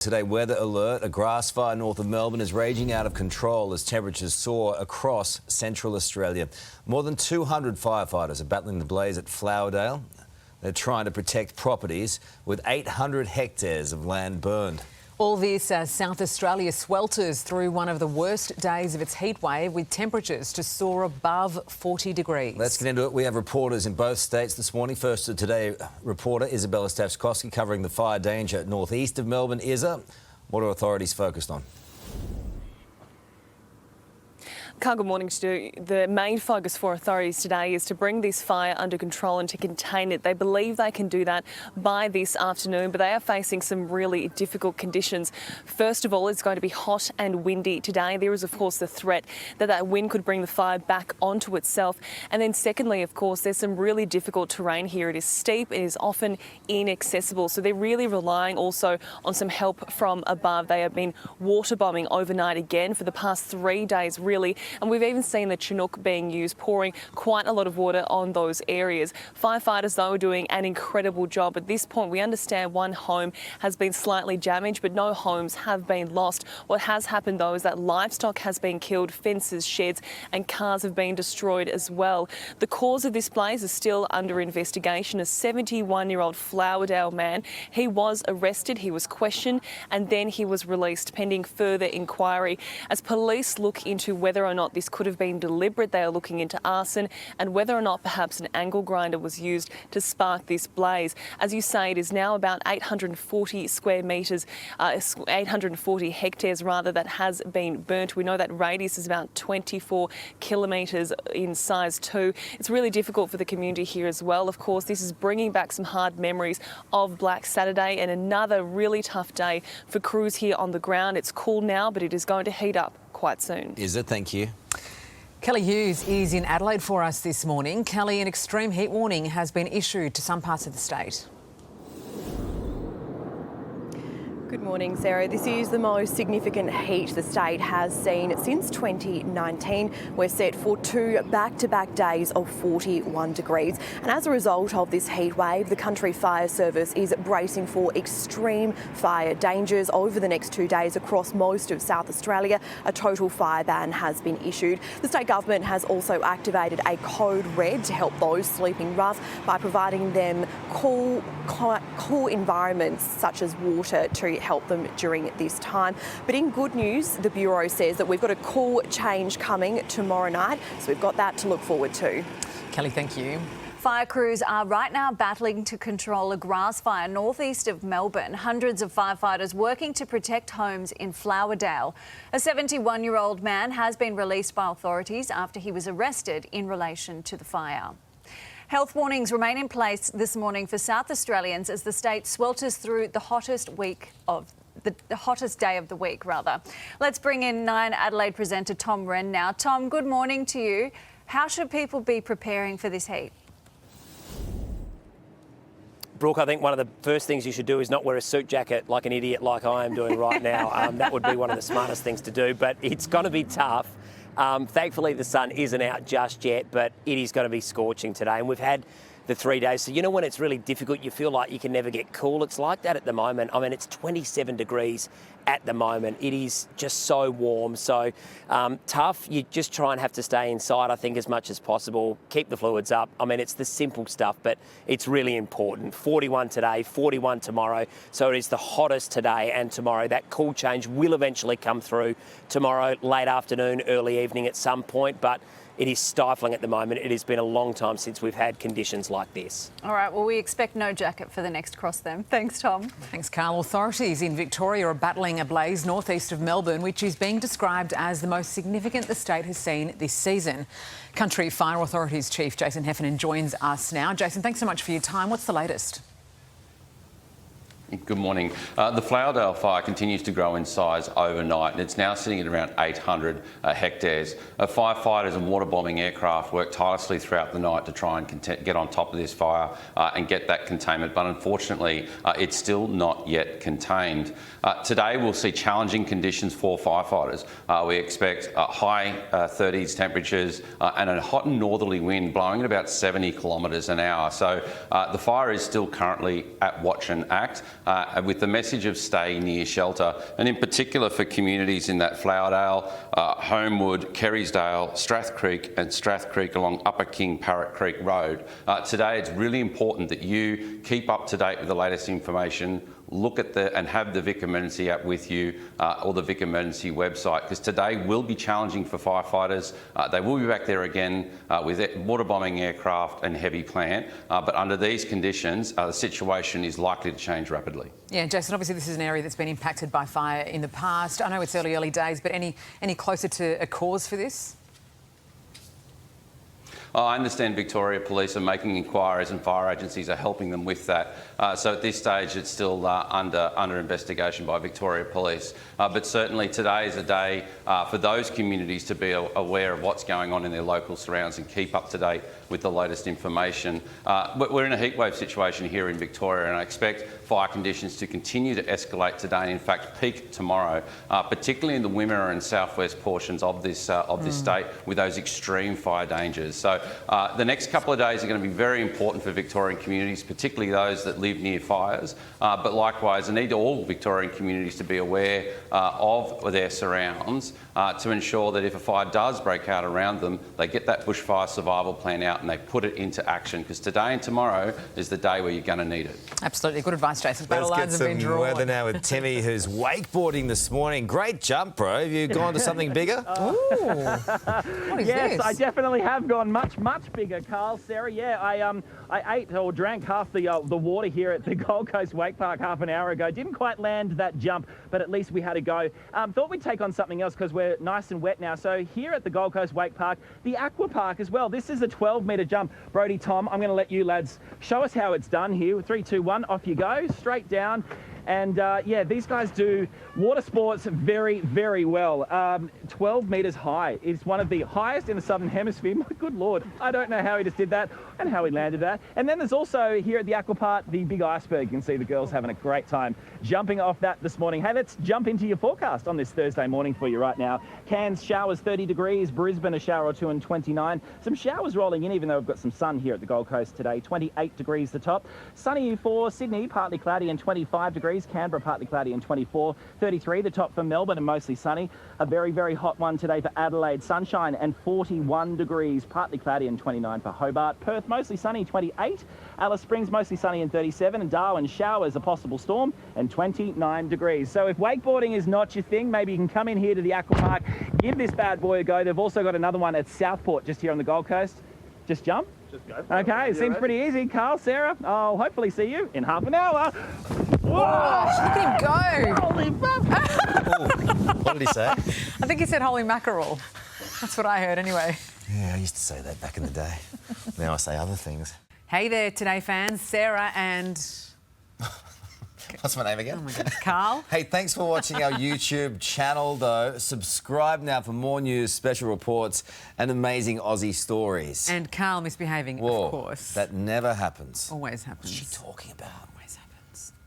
Today, weather alert. A grass fire north of Melbourne is raging out of control as temperatures soar across central Australia. More than 200 firefighters are battling the blaze at Flowerdale. They're trying to protect properties with 800 hectares of land burned. All this as South Australia swelters through one of the worst days of its heat wave, with temperatures to soar above 40 degrees. Let's get into it. We have reporters in both states this morning. First to Today reporter Isabella Stefanovic covering the fire danger northeast of Melbourne. Isa, what are authorities focused on? Karl, good morning to you. The main focus for authorities today is to bring this fire under control and to contain it. They believe they can do that by this afternoon, but they are facing some really difficult conditions. First of all, it's going to be hot and windy today. There is, of course, the threat that that wind could bring the fire back onto itself. And then secondly, of course, there's some really difficult terrain here. It is steep, it is often inaccessible. So they're really relying also on some help from above. They have been water bombing overnight again for the past 3 days, really. And we've even seen the Chinook being used, pouring quite a lot of water on those areas. Firefighters, though, are doing an incredible job. At this point, we understand one home has been slightly damaged, but no homes have been lost. What has happened, though, is that livestock has been killed, fences, sheds, and cars have been destroyed as well. The cause of this blaze is still under investigation. A 71-year-old Flowerdale man, he was arrested, he was questioned, and then he was released pending further inquiry. As police look into whether or not this could have been deliberate, they are looking into arson and whether or not perhaps an angle grinder was used to spark this blaze. As you say, it is now about 840 square metres, 840 hectares rather, that has been burnt. We know that radius is about 24 kilometres in size too. It's really difficult for the community here as well. Of course, this is bringing back some hard memories of Black Saturday and another really tough day for crews here on the ground. It's cool now, but it is going to heat up quite soon. Is it? Thank you. Kelly Hughes is in Adelaide for us this morning. Kelly, an extreme heat warning has been issued to some parts of the state. Good morning, Sarah. This is the most significant heat the state has seen since 2019. We're set for 2 back-to-back days of 41 degrees. And as a result of this heat wave, the Country Fire Service is bracing for extreme fire dangers over the next 2 days across most of South Australia. A total fire ban has been issued. The state government has also activated a code red to help those sleeping rough by providing them cool environments such as water to help them during this time. But in good news, the Bureau says that we've got a cool change coming tomorrow night, so we've got that to look forward to. Kelly, thank you. Fire crews are right now battling to control a grass fire northeast of Melbourne. Hundreds of firefighters working to protect homes in Flowerdale. A 71-year-old man has been released by authorities after he was arrested in relation to the fire. Health warnings remain in place this morning for South Australians as the state swelters through the hottest day of the week, rather. Let's bring in 9 Adelaide presenter Tom Wren now. Tom, good morning to you. How should people be preparing for this heat? Brooke, I think one of the first things you should do is not wear a suit jacket like an idiot like I am doing right now. That would be one of the smartest things to do, but it's going to be tough. Thankfully, the sun isn't out just yet, but it is going to be scorching today. And we've had the 3 days. So, you know, when it's really difficult, you feel like you can never get cool. It's like that at the moment. I mean, it's 27 degrees at the moment. It is just so warm, so tough. You just try and have to stay inside, I think, as much as possible. Keep the fluids up. I mean, it's the simple stuff, but it's really important. 41 today, 41 tomorrow. So it is the hottest today and tomorrow. That cool change will eventually come through tomorrow, late afternoon, early evening at some point, but it is stifling at the moment. It has been a long time since we've had conditions like this. All right, well, we expect no jacket for the next cross then. Thanks, Tom. Thanks, Karl. Authorities in Victoria are battling a blaze northeast of Melbourne, which is being described as the most significant the state has seen this season. Country Fire Authorities Chief Jason Heffernan joins us now. Jason, thanks so much for your time. What's the latest? Good morning. The Flowerdale fire continues to grow in size overnight, and it's now sitting at around 800 hectares. Firefighters and water bombing aircraft worked tirelessly throughout the night to try and get on top of this fire and get that containment, but unfortunately it's still not yet contained. Today we'll see challenging conditions for firefighters. We expect high 30s temperatures and a hot and northerly wind blowing at about 70 kilometres an hour. So the fire is still currently at watch and act. with the message of stay near shelter, and in particular for communities in that Flowerdale, Homewood, Kerrysdale, Strath Creek and Strath Creek along Upper King Parrot Creek Road. Today it's really important that you keep up to date with the latest information, look at and have the Vic Emergency app with you or the Vic Emergency website, because today will be challenging for firefighters. They will be back there again with water bombing aircraft and heavy plant, but under these conditions the situation is likely to change rapidly. Yeah, Jason, obviously this is an area that's been impacted by fire in the past. I know it's early days, but any closer to a cause for this? I understand Victoria Police are making inquiries and fire agencies are helping them with that. So at this stage it's still under investigation by Victoria Police. But certainly today is a day for those communities to be aware of what's going on in their local surrounds and keep up to date with the latest information. We're in a heatwave situation here in Victoria, and I expect fire conditions to continue to escalate today and in fact peak tomorrow, particularly in the Wimmera and southwest portions of this state with those extreme fire dangers. So the next couple of days are going to be very important for Victorian communities, particularly those that live near fires. But likewise, I need all Victorian communities to be aware of their surrounds to ensure that if a fire does break out around them, they get that bushfire survival plan out and they put it into action, because today and tomorrow is the day where you're going to need it. Absolutely. Good advice, Jason. Let's get some weather now with Timmy, who's wakeboarding this morning. Great jump, bro. Have you gone to something bigger? Ooh. What is Yes, this? I definitely have gone much bigger, Karl, Sarah. Yeah, I ate or drank half the water here at the Gold Coast Wake Park half an hour ago. Didn't quite land that jump, but at least we had a go. Thought we'd take on something else because we're nice and wet now. So here at the Gold Coast Wake Park, the Aqua Park as well. This is a 12-metre jump. Brody, Tom, I'm going to let you lads show us how it's done here. 3, 2, 1, off you go, straight down. And yeah, these guys do water sports very, very well. 12 metres high. It's one of the highest in the Southern Hemisphere. My good Lord, I don't know how he just did that and how he landed that. And then there's also here at the Aqua Park, the big iceberg. You can see the girls having a great time jumping off that this morning. Hey, let's jump into your forecast on this Thursday morning for you right now. Cairns showers 30 degrees, Brisbane a shower or two and 29. Some showers rolling in, even though we've got some sun here at the Gold Coast today. 28 degrees the top. Sunny for Sydney, partly cloudy and 25 degrees. Canberra partly cloudy and 24. 33 the top for Melbourne and mostly sunny. A very, very hot one today for Adelaide. Sunshine and 41 degrees. Partly cloudy and 29 for Hobart. Perth mostly sunny, 28. Alice Springs mostly sunny and 37. And Darwin showers, a possible storm and 29 degrees. So if wakeboarding is not your thing, maybe you can come in here to the Aqua Park, give this bad boy a go. They've also got another one at Southport just here on the Gold Coast. Just jump. Just go. Okay, seems pretty easy. Karl, Sarah, I'll hopefully see you in half an hour. Whoa! Look at him go. Holy fuck! What did he say? I think he said holy mackerel. That's what I heard anyway. Yeah, I used to say that back in the day. Now I say other things. Hey there, Today fans. Sarah and... What's my name again? Oh my goodness, Karl. Hey, thanks for watching our YouTube channel, though. Subscribe now for more news, special reports and amazing Aussie stories. And Karl misbehaving, Whoa, of course. that never happens. Always happens. What's she talking about? Always happens.